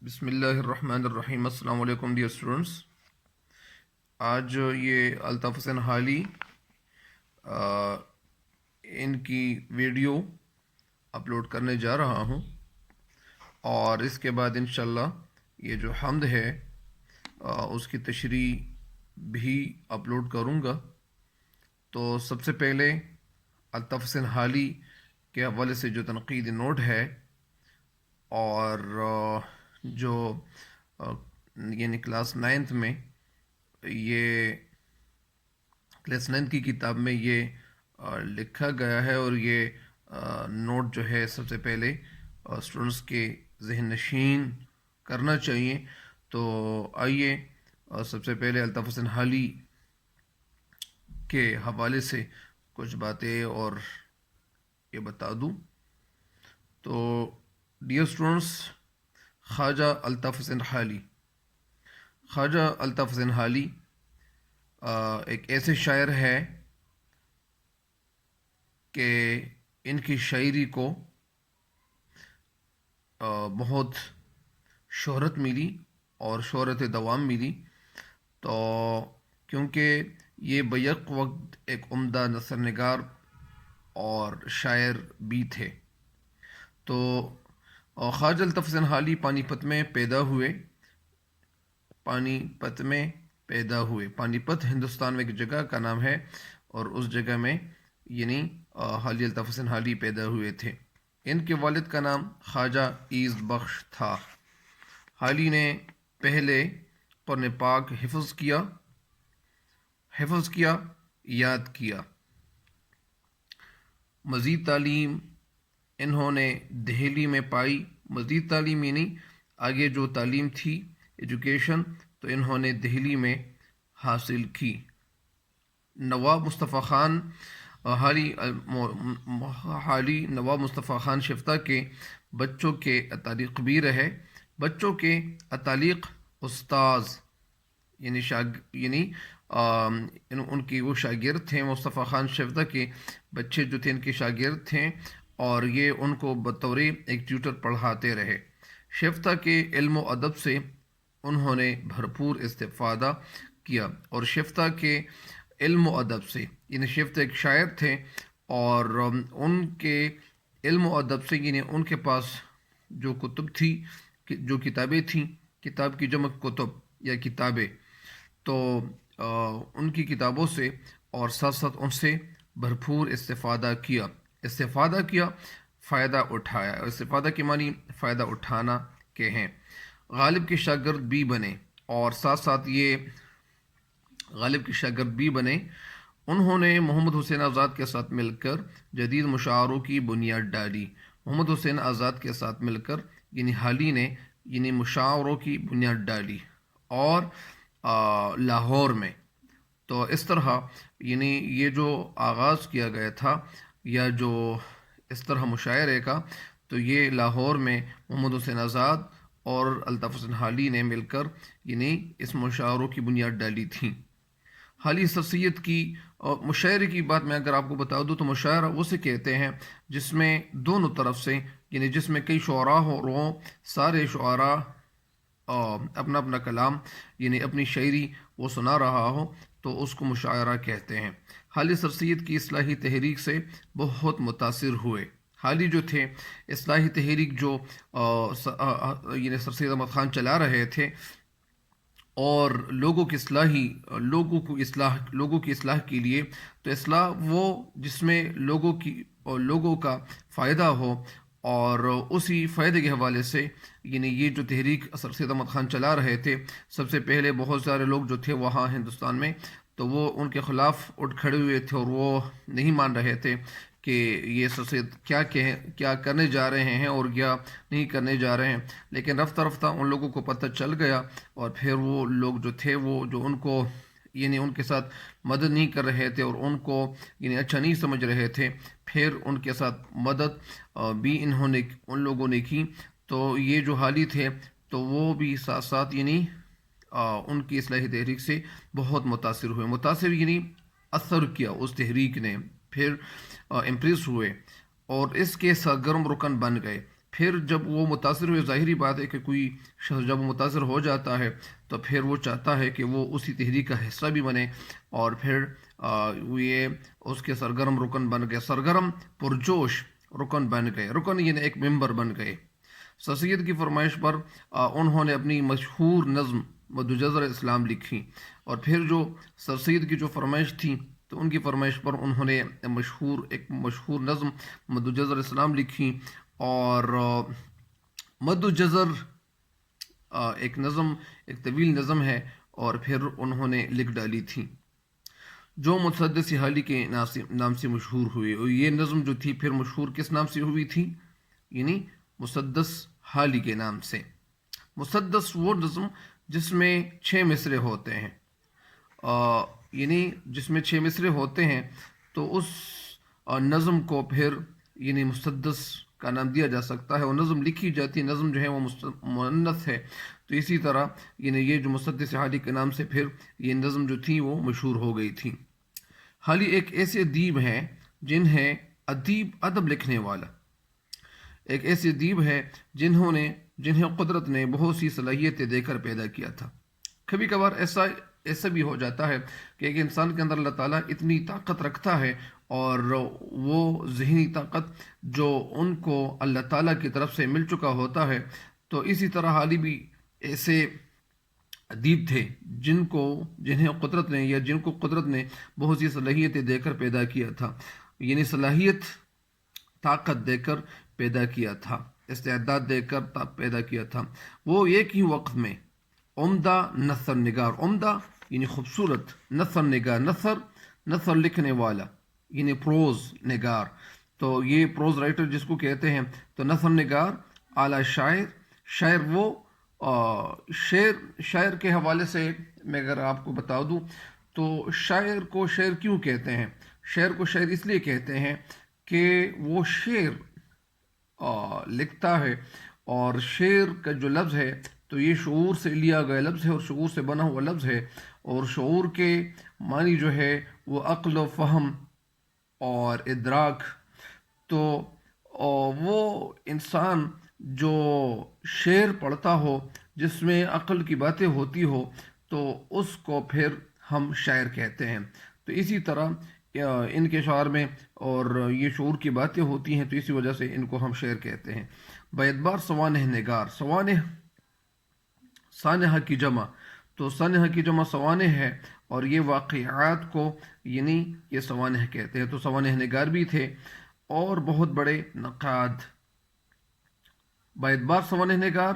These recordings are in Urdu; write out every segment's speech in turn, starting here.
بسم اللہ الرحمن الرحیم۔ السلام علیکم ڈیئر اسٹوڈنٹس۔ آج یہ الطاف حسین حالی ان کی ویڈیو اپلوڈ کرنے جا رہا ہوں، اور اس کے بعد انشاءاللہ یہ جو حمد ہے اس کی تشریح بھی اپلوڈ کروں گا۔ تو سب سے پہلے الطاف حسین حالی کے حوالے سے جو تنقیدی نوٹ ہے، اور جو یعنی کلاس 9 میں یہ کلاس 9 کی کتاب میں یہ لکھا گیا ہے، اور یہ نوٹ جو ہے سب سے پہلے اسٹوڈنٹس کے ذہن نشین کرنا چاہیے۔ تو آئیے سب سے پہلے الطاف حسین حالی کے حوالے سے کچھ باتیں اور یہ بتا دوں۔ تو ڈیئر اسٹوڈنٹس، خواجہ الطاف حسین حالی ایک ایسے شاعر ہے کہ ان کی شاعری کو بہت شہرت ملی اور شہرت دوام ملی، تو کیونکہ یہ بیک وقت ایک عمدہ نثر نگار اور شاعر بھی تھے۔ تو خواجہ الطاف حسین حالی پانی پت میں پیدا ہوئے۔ پانی پت ہندوستان میں ایک جگہ کا نام ہے، اور اس جگہ میں یعنی حاجی الطاف حسین حالی پیدا ہوئے تھے۔ ان کے والد کا نام خواجہ ایز بخش تھا۔ حالی نے پہلے قرآن پاک حفظ کیا، یاد کیا۔ مزید تعلیم انہوں نے دہلی میں پائی۔ مزید تعلیم یعنی آگے جو تعلیم تھی، ایجوکیشن، تو انہوں نے دہلی میں حاصل کی۔ نواب مصطفیٰ خان حالی نواب مصطفیٰ خان شفتہ کے بچوں کے اتالیق بھی رہے۔ بچوں کے اتالیق استاذ یعنی ان کی وہ شاگرد تھے۔ مصطفیٰ خان شفتہ کے بچے جو تھے ان کے شاگرد تھے، اور یہ ان کو بطور ایک ٹیوٹر پڑھاتے رہے۔ شفتہ کے علم و ادب سے انہوں نے بھرپور استفادہ کیا، اور شفتہ کے علم و ادب سے یعنی شفتہ ایک شاعر تھے، اور ان کے علم و ادب سے یعنی ان کے پاس جو کتب تھی، جو کتابیں تھیں، کتاب کی جمع کتب یا کتابیں، تو ان کی کتابوں سے اور ساتھ ساتھ ان سے بھرپور استفادہ کیا، فائدہ اٹھایا۔ استفادہ کے معنی فائدہ اٹھانا کے ہیں۔ غالب کے شاگرد بھی بنے، اور ساتھ ساتھ یہ غالب کے شاگرد بھی بنے۔ انہوں نے محمد حسین آزاد کے ساتھ مل کر جدید مشاعروں کی بنیاد ڈالی۔ محمد حسین آزاد کے ساتھ مل کر یعنی حالی نے یعنی مشاعروں کی بنیاد ڈالی، اور لاہور میں۔ تو اس طرح یعنی یہ جو آغاز کیا گیا تھا، یا جو اس طرح مشاعرے کا، تو یہ لاہور میں محمد حسین آزاد اور الطاف حسین حالی نے مل کر یعنی اس مشاعروں کی بنیاد ڈالی تھی۔ حالی شخصیت کی مشاعرے کی بات میں اگر آپ کو بتا دوں، تو مشاعرہ اسے کہتے ہیں جس میں دونوں طرف سے یعنی جس میں کئی شعراء ہوں، سارے شعراء اپنا اپنا کلام یعنی اپنی شاعری وہ سنا رہا ہو، تو اس کو مشاعرہ کہتے ہیں۔ حالی شخصیت کی اصلاحی تحریک سے بہت متاثر ہوئے۔ حالی جو تھے اصلاحی تحریک جو یعنی سر سید احمد خان چلا رہے تھے، اور لوگوں کی اصلاح کے لیے، تو اصلاح وہ جس میں لوگوں کا فائدہ ہو، اور اسی فائدے کے حوالے سے یعنی یہ جو تحریک سر سید احمد خان چلا رہے تھے، سب سے پہلے بہت سارے لوگ جو تھے وہاں ہندوستان میں، تو وہ ان کے خلاف اٹھ کھڑے ہوئے تھے، اور وہ نہیں مان رہے تھے کہ یہ سر سید کیا کرنے جا رہے ہیں اور کیا نہیں کرنے جا رہے ہیں۔ لیکن رفتہ رفتہ ان لوگوں کو پتہ چل گیا، اور پھر وہ لوگ جو تھے وہ جو ان کو یعنی ان کے ساتھ مدد نہیں کر رہے تھے، اور ان کو یعنی اچھا نہیں سمجھ رہے تھے، پھر ان کے ساتھ مدد بھی ان لوگوں نے کی۔ تو یہ جو حالی تھے تو وہ بھی ساتھ ساتھ یعنی ان کی اصلاحی تحریک سے بہت متاثر ہوئے۔ یعنی اثر کیا اس تحریک نے، پھر امپریس ہوئے، اور اس کے سرگرم رکن بن گئے۔ پھر جب وہ متاثر ہوئے، ظاہری بات ہے کہ کوئی شخص جب متاثر ہو جاتا ہے تو پھر وہ چاہتا ہے کہ وہ اسی تحریک کا حصہ بھی بنے، اور پھر یہ اس کے سرگرم رکن بن گئے، سرگرم پرجوش رکن بن گئے، رکن یعنی ایک ممبر بن گئے۔ سر سید کی فرمائش پر انہوں نے اپنی مشہور نظم مدجزر اسلام لکھی، اور پھر جو سر سید کی جو فرمائش تھی تو ان کی فرمائش پر انہوں نے ایک مشہور نظم مدجزر اسلام لکھی، اور مدجزر ایک نظم، ایک طویل نظم ہے، اور پھر انہوں نے لکھ ڈالی تھی جو مسدس حالی کے نام سے مشہور ہوئی۔ اور یہ نظم جو تھی پھر مشہور کس نام سے ہوئی تھی؟ یعنی مسدس حالی کے نام سے۔ مسدس وہ نظم جس میں 6 مصرے ہوتے ہیں، یعنی جس میں 6 مصرے ہوتے ہیں، تو اس نظم کو پھر یعنی مسدس کا نام دیا جا سکتا ہے، اور نظم لکھی جاتی ہے، نظم جو ہے وہ مؤنث ہے، تو اسی طرح یعنی یہ جو مسدس حالی کے نام سے پھر یہ نظم جو تھی وہ مشہور ہو گئی تھی۔ حالی ایک ایسے ادیب ہیں جنہیں ادب لکھنے والا، ایک ایسے ادیب ہے جنہیں قدرت نے بہت سی صلاحیتیں دے کر پیدا کیا تھا۔ کبھی کبھار ایسا بھی ہو جاتا ہے کہ ایک انسان کے اندر اللہ تعالیٰ اتنی طاقت رکھتا ہے، اور وہ ذہنی طاقت جو ان کو اللہ تعالیٰ کی طرف سے مل چکا ہوتا ہے، تو اسی طرح حالی بھی ایسے ادیب تھے جن کو قدرت نے بہت سی صلاحیتیں دے کر پیدا کیا تھا، یعنی صلاحیت طاقت دے کر پیدا کیا تھا، استعداد دے کر پیدا کیا تھا۔ وہ ایک ہی وقت میں عمدہ نثر نگار، عمدہ یعنی خوبصورت، نثر نگار، نثر لکھنے والا یعنی پروز نگار، تو یہ پروز رائٹر جس کو کہتے ہیں، تو نثر نگار، اعلیٰ شاعر وہ شاعر کے حوالے سے میں اگر آپ کو بتا دوں تو شاعر کو شاعر کیوں کہتے ہیں؟ شاعر کو شاعر اس لیے کہتے ہیں کہ وہ شعر لکھتا ہے، اور شعر کا جو لفظ ہے تو یہ شعور سے لیا گیا لفظ ہے، اور شعور سے بنا ہوا لفظ ہے، اور شعور کے معنی جو ہے وہ عقل و فہم اور ادراک، تو وہ انسان جو شعر پڑھتا ہو جس میں عقل کی باتیں ہوتی ہو تو اس کو پھر ہم شاعر کہتے ہیں۔ تو اسی طرح ان کے شعر میں اور یہ شعور کی باتیں ہوتی ہیں، تو اسی وجہ سے ان کو ہم شعر کہتے ہیں۔ باعتبار سوانح نگار، سانحہ کی جمع، تو سانحہ کی جمع سوانح ہے، اور یہ واقعات کو یعنی یہ سوانح کہتے ہیں۔ تو سوانح نگار بھی تھے اور بہت بڑے نقاد، باعتبار سوانح نگار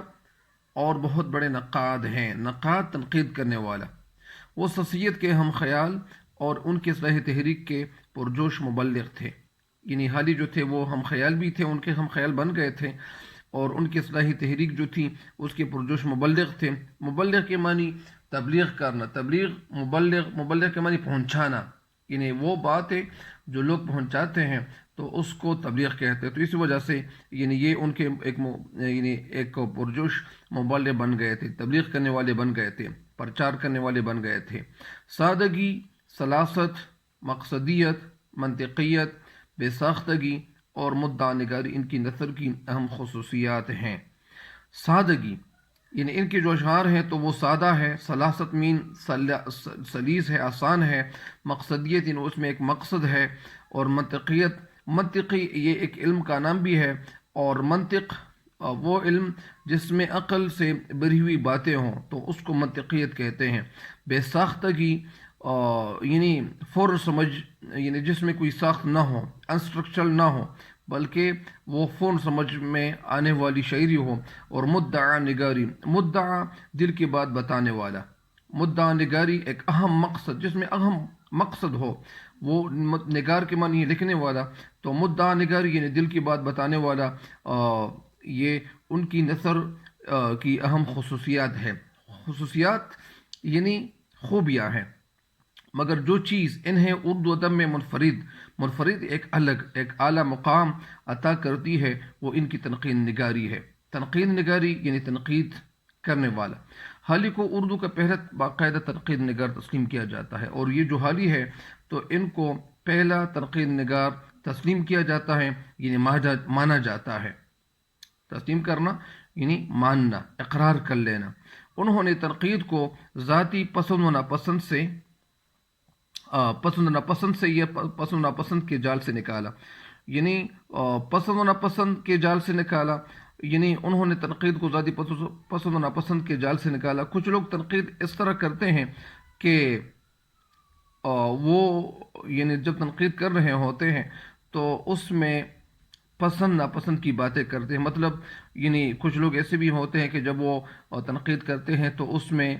اور بہت بڑے نقاد ہیں۔ نقاد تنقید کرنے والا، وہ سید کے ہم خیال اور ان کے اصلاح تحریک کے پرجوش مبلغ تھے، یعنی حالی جو تھے وہ ہم خیال بھی تھے، ان کے ہم خیال بن گئے تھے، اور ان کی اصلاحی تحریک جو تھی اس کے پرجوش مبلغ تھے۔ مبلغ کے معنی تبلیغ کرنا، مبلغ کے معنی پہنچانا، یعنی وہ بات ہے جو لوگ پہنچاتے ہیں تو اس کو تبلیغ کہتے ہیں۔ تو اسی وجہ سے یعنی یہ ان کے ایک پرجوش مبلغ بن گئے تھے، تبلیغ کرنے والے بن گئے تھے، پرچار کرنے والے بن گئے تھے۔ سادگی، سلاست، مقصدیت، منطقیت، بے ساختگی اور مدعا نگاری ان کی نثر کی اہم خصوصیات ہیں۔ سادگی یعنی ان کے جو اشعار ہیں تو وہ سادہ ہے، سلاست مین سلیس ہے، آسان ہے، مقصدیت یعنی اس میں ایک مقصد ہے، اور منطقی یہ ایک علم کا نام بھی ہے، اور منطق وہ علم جس میں عقل سے بری ہوئی باتیں ہوں تو اس کو منطقیت کہتے ہیں۔ بے ساختگی یعنی فور سمجھ، یعنی جس میں کوئی ساخت نہ ہو، انسٹرکچرل نہ ہو، بلکہ وہ فون سمجھ میں آنے والی شاعری ہو۔ اور مدعا نگاری، مدعا دل کی بات بتانے والا، مدعا نگاری ایک اہم مقصد، جس میں اہم مقصد ہو، وہ نگار کے معنی لکھنے والا، تو مدعا نگاری یعنی دل کی بات بتانے والا، یہ ان کی نثر کی اہم خصوصیات ہے۔ خصوصیات یعنی خوبیاں ہیں، مگر جو چیز انہیں اردو ادب میں منفرد ایک الگ، ایک اعلیٰ مقام عطا کرتی ہے وہ ان کی تنقید نگاری ہے۔ تنقید نگاری یعنی تنقید کرنے والا۔ حالی کو اردو کا پہلا باقاعدہ تنقید نگار تسلیم کیا جاتا ہے، اور یہ جو حالی ہے تو ان کو پہلا تنقید نگار تسلیم کیا جاتا ہے، یعنی مانا جاتا ہے۔ تسلیم کرنا یعنی ماننا، اقرار کر لینا۔ انہوں نے تنقید کو ذاتی پسند و ناپسند سے پسند و ناپسند سے یا پسند و ناپسند کے جال سے نکالا، یعنی پسند و ناپسند کے جال سے نکالا، یعنی انہوں نے تنقید کو ذاتی پسند و ناپسند کے جال سے نکالا۔ کچھ لوگ تنقید اس طرح کرتے ہیں کہ وہ یعنی جب تنقید کر رہے ہوتے ہیں تو اس میں پسند ناپسند کی باتیں کرتے ہیں، مطلب یعنی کچھ لوگ ایسے بھی ہوتے ہیں کہ جب وہ تنقید کرتے ہیں تو اس میں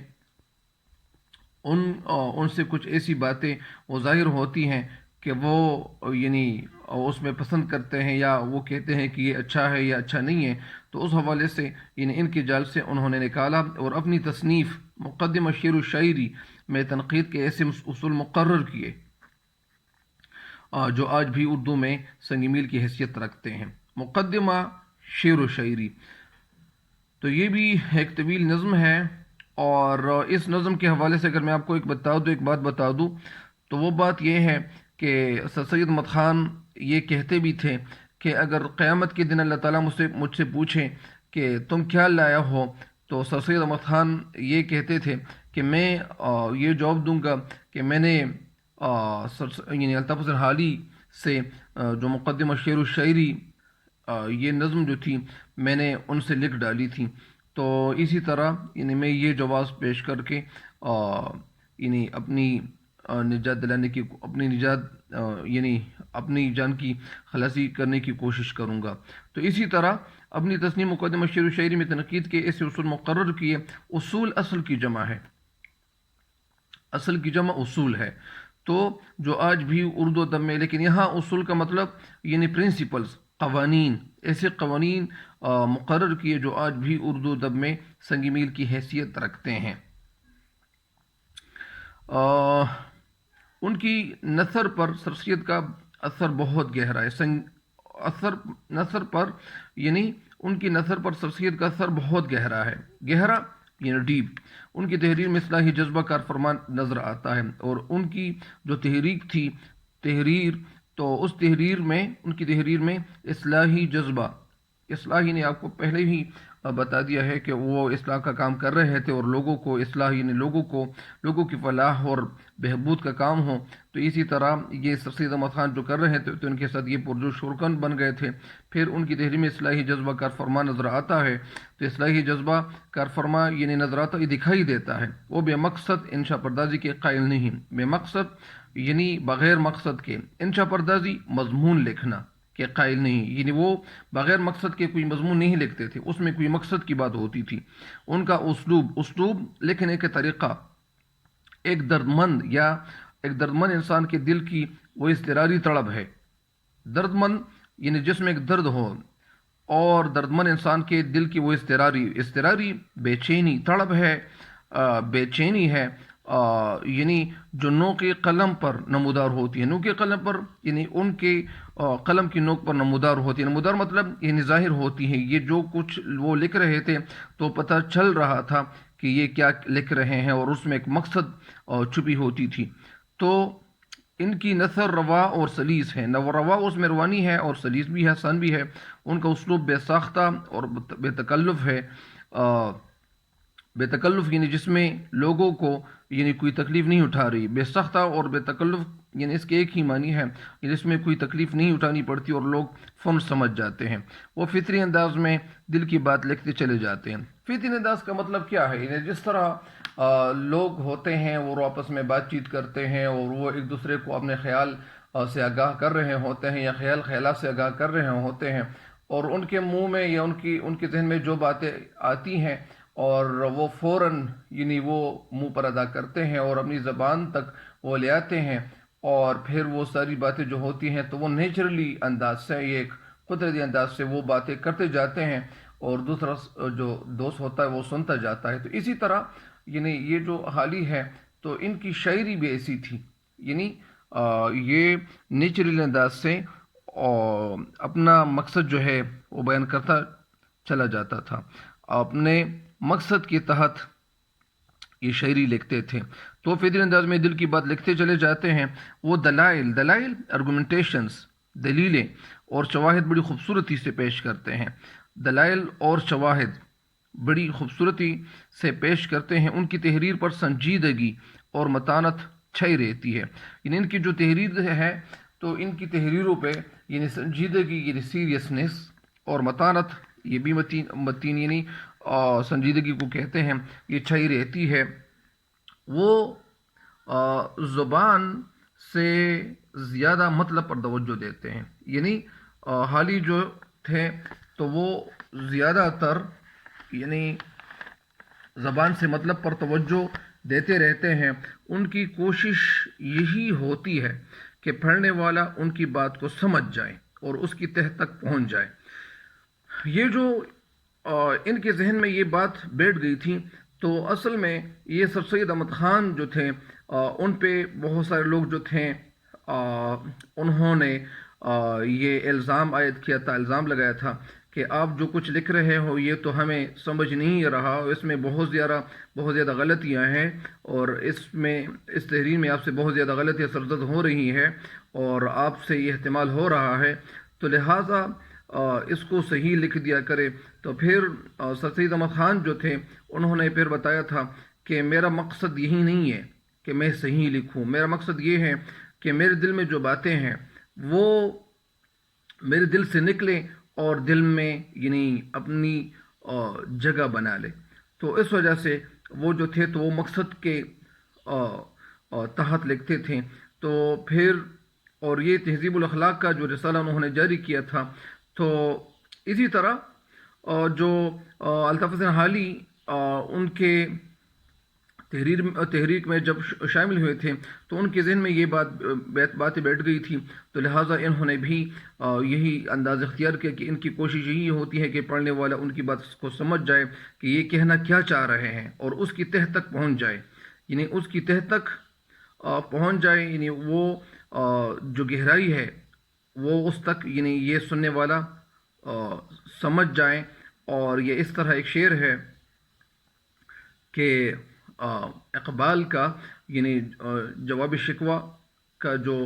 ان سے کچھ ایسی باتیں وہ ظاہر ہوتی ہیں کہ وہ یعنی اس میں پسند کرتے ہیں یا وہ کہتے ہیں کہ یہ اچھا ہے یا اچھا نہیں ہے، تو اس حوالے سے یعنی ان کے جال سے انہوں نے نکالا اور اپنی تصنیف مقدمہ شعر و شاعری میں تنقید کے ایسے اصول مقرر کیے جو آج بھی اردو میں سنگ میل کی حیثیت رکھتے ہیں۔ مقدمہ شعر و شاعری تو یہ بھی ایک طویل نظم ہے، اور اس نظم کے حوالے سے اگر میں آپ کو ایک بات بتا دوں تو وہ بات یہ ہے کہ سر سید احمد خان یہ کہتے بھی تھے کہ اگر قیامت کے دن اللہ تعالیٰ مجھ سے پوچھیں کہ تم کیا لایا ہو، تو سر سید احمد خان یہ کہتے تھے کہ میں یہ جواب دوں گا کہ میں نے یعنی الطاف حسین حالی سے جو مقدمہ شعر و شاعری یہ نظم جو تھی میں نے ان سے لکھ ڈالی تھی۔ تو اسی طرح یعنی میں یہ جواز پیش کر کے یعنی اپنی نجات دلانے کی یعنی اپنی جان کی خلاصی کرنے کی کوشش کروں گا۔ تو اسی طرح اپنی تصنیف مقدمہ شعر و شاعری میں تنقید کے ایسے اصول مقرر کیے۔ اصول اصل کی جمع ہے، اصل کی جمع اصول ہے، تو جو آج بھی اردو ادب میں، لیکن یہاں اصول کا مطلب یعنی پرنسپلز، قوانین، ایسے قوانین مقرر کیے جو آج بھی اردو ادب میں سنگ میل کی حیثیت رکھتے ہیں۔ ان کی نثر پر سر سید کا اثر بہت گہرا ہے، نثر پر یعنی ان کی نثر پر سر سید کا اثر بہت گہرا ہے، گہرا یعنی ڈیپ۔ ان کی تحریر میں اصلاحی جذبہ کار فرمان نظر آتا ہے، اور ان کی جو تحریک تھی تو اس ان کی تحریر میں اصلاحی جذبہ، اصلاحی نے آپ کو پہلے ہی بتا دیا ہے کہ وہ اصلاح کا کام کر رہے تھے، اور لوگوں کو اصلاح یعنی لوگوں کی فلاح اور بہبود کا کام ہو، تو اسی طرح یہ سر سید احمد خان جو کر رہے تھے تو ان کے ساتھ یہ پرجوش شرکن بن گئے تھے۔ پھر ان کی تحریر میں اصلاحی جذبہ کار فرما نظر آتا ہے، تو اصلاحی جذبہ کار فرما یعنی نظر آتا یہ دکھائی دیتا ہے، وہ بے مقصد انشا پردازی کے قائل نہیں، بے مقصد یعنی بغیر مقصد کے، انشا پردازی مضمون لکھنا کے قائل نہیں، یعنی وہ بغیر مقصد کے کوئی مضمون نہیں لکھتے تھے، اس میں کوئی مقصد کی بات ہوتی تھی۔ ان کا اسلوب لکھنے کا طریقہ ایک دردمند انسان کے دل کی وہ اضطراری طلب ہے، دردمند یعنی جس میں ایک درد ہو، اور دردمند انسان کے دل کی وہ اضطراری بے چینی طلب ہے، بے چینی ہے، یعنی جو نوک قلم پر نمودار ہوتی ہے، نوک قلم پر یعنی ان کے قلم کی نوک پر نمودار ہوتی ہے، نمودار مطلب یعنی ظاہر ہوتی ہے، یہ جو کچھ وہ لکھ رہے تھے تو پتہ چل رہا تھا کہ یہ کیا لکھ رہے ہیں، اور اس میں ایک مقصد چھپی ہوتی تھی۔ تو ان کی نثر روا اور سلیس ہے، روا اس میں روانی ہے اور سلیس بھی ہے، آسان بھی ہے۔ ان کا اسلوب بے ساختہ اور بے تکلف ہے، بے تکلف یعنی جس میں لوگوں کو یعنی کوئی تکلیف نہیں اٹھا رہی، بے ساختہ اور بے تکلف یعنی اس کے ایک ہی معنی ہے، جس میں کوئی تکلیف نہیں اٹھانی پڑتی اور لوگ فوراً سمجھ جاتے ہیں۔ وہ فطری انداز میں دل کی بات لکھتے چلے جاتے ہیں۔ فطری انداز کا مطلب کیا ہے؟ یعنی جس طرح لوگ ہوتے ہیں وہ آپس میں بات چیت کرتے ہیں، اور وہ ایک دوسرے کو اپنے خیال سے آگاہ کر رہے ہوتے ہیں، یا خیالات سے آگاہ کر رہے ہوتے ہیں، اور ان کے منہ میں یا ان کے ذہن میں جو باتیں آتی ہیں اور وہ فوراً یعنی وہ منہ پر ادا کرتے ہیں اور اپنی زبان تک وہ لے آتے ہیں، اور پھر وہ ساری باتیں جو ہوتی ہیں تو وہ نیچرلی انداز سے، یہ ایک قدرتی انداز سے وہ باتیں کرتے جاتے ہیں، اور دوسرا جو دوست ہوتا ہے وہ سنتا جاتا ہے۔ تو اسی طرح یعنی یہ جو حالی ہے تو ان کی شاعری بھی ایسی تھی، یعنی یہ نیچرل انداز سے اپنا مقصد جو ہے وہ بیان کرتا چلا جاتا تھا، اپنے مقصد کے تحت یہ شاعری لکھتے تھے۔ تو فطری انداز میں دل کی بات لکھتے چلے جاتے ہیں۔ وہ دلائل آرگومنٹیشنز، دلیلیں اور شواہد بڑی خوبصورتی سے پیش کرتے ہیں۔ دلائل اور شواہد بڑی خوبصورتی سے پیش کرتے ہیں. ان کی تحریر پر سنجیدگی اور متانت چھائی رہتی ہے. یعنی ان کی جو تحریر ہے تو ان کی تحریروں پہ یعنی سنجیدگی یعنی سیریسنس اور متانت یہ بھی متین یعنی سنجیدگی کو کہتے ہیں یہ چھائی رہتی ہے. وہ زبان سے زیادہ مطلب پر توجہ دیتے ہیں. یعنی حالی جو تھے تو وہ زیادہ تر یعنی زبان سے مطلب پر توجہ دیتے رہتے ہیں. ان کی کوشش یہی ہوتی ہے کہ پڑھنے والا ان کی بات کو سمجھ جائے اور اس کی تہ تک پہنچ جائے. یہ جو ان کے ذہن میں یہ بات بیٹھ گئی تھی تو اصل میں یہ سر سید احمد خان جو تھے ان پہ بہت سارے لوگ جو تھے انہوں نے یہ الزام عائد کیا تھا، الزام لگایا تھا کہ آپ جو کچھ لکھ رہے ہو یہ تو ہمیں سمجھ نہیں رہا، اس میں بہت زیادہ غلطیاں ہیں اور اس تحریر میں آپ سے بہت زیادہ غلطیاں سرزد ہو رہی ہیں اور آپ سے یہ احتمال ہو رہا ہے، تو لہٰذا اس کو صحیح لکھ دیا کرے. تو پھر سر سید احمد خان جو تھے انہوں نے پھر بتایا تھا کہ میرا مقصد یہی نہیں ہے کہ میں صحیح لکھوں، میرا مقصد یہ ہے کہ میرے دل میں جو باتیں ہیں وہ میرے دل سے نکلیں اور دل میں یعنی اپنی جگہ بنا لے. تو اس وجہ سے وہ جو تھے تو وہ مقصد کے تحت لکھتے تھے. تو پھر اور یہ تہذیب الاخلاق کا جو رسالہ انہوں نے جاری کیا تھا. تو اسی طرح جو الطاف حسین حالی ان کے تحریک میں جب شامل ہوئے تھے تو ان کے ذہن میں یہ باتیں بیٹھ گئی تھی، تو لہٰذا انہوں نے بھی یہی انداز اختیار کیا کہ ان کی کوشش یہی ہوتی ہے کہ پڑھنے والا ان کی بات کو سمجھ جائے کہ یہ کہنا کیا چاہ رہے ہیں اور اس کی تہ تک پہنچ جائے. یعنی اس کی تہ تک پہنچ جائے یعنی وہ جو گہرائی ہے وہ اس تک یعنی یہ سننے والا سمجھ جائیں. اور یہ اس طرح ایک شعر ہے کہ اقبال کا یعنی جواب شکوہ کا جو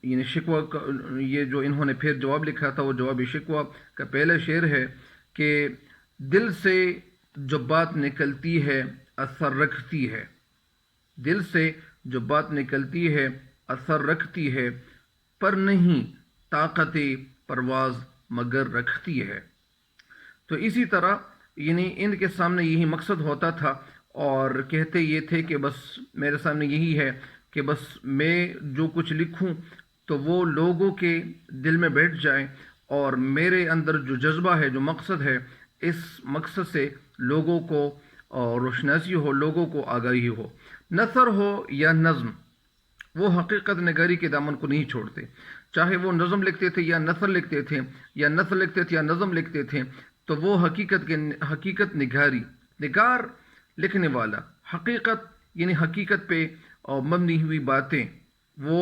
یعنی شکوہ کا یہ جو انہوں نے پھر جواب لکھا تھا وہ جواب شکوہ کا پہلا شعر ہے کہ دل سے جو بات نکلتی ہے اثر رکھتی ہے، دل سے جو بات نکلتی ہے اثر رکھتی ہے، پر نہیں طاقت پرواز مگر رکھتی ہے. تو اسی طرح یعنی ان کے سامنے یہی مقصد ہوتا تھا اور کہتے یہ تھے کہ بس میرے سامنے یہی ہے کہ بس میں جو کچھ لکھوں تو وہ لوگوں کے دل میں بیٹھ جائے اور میرے اندر جو جذبہ ہے جو مقصد ہے اس مقصد سے لوگوں کو روشناسی ہو، لوگوں کو آگاہی ہو. نثر ہو یا نظم وہ حقیقت نگاری کے دامن کو نہیں چھوڑتے، چاہے وہ نظم لکھتے تھے یا نثر لکھتے تھے یا نثر لکھتے تھے یا نظم لکھتے تھے تو وہ حقیقت نگار لکھنے والا حقیقت یعنی حقیقت پہ مبنی ہوئی باتیں وہ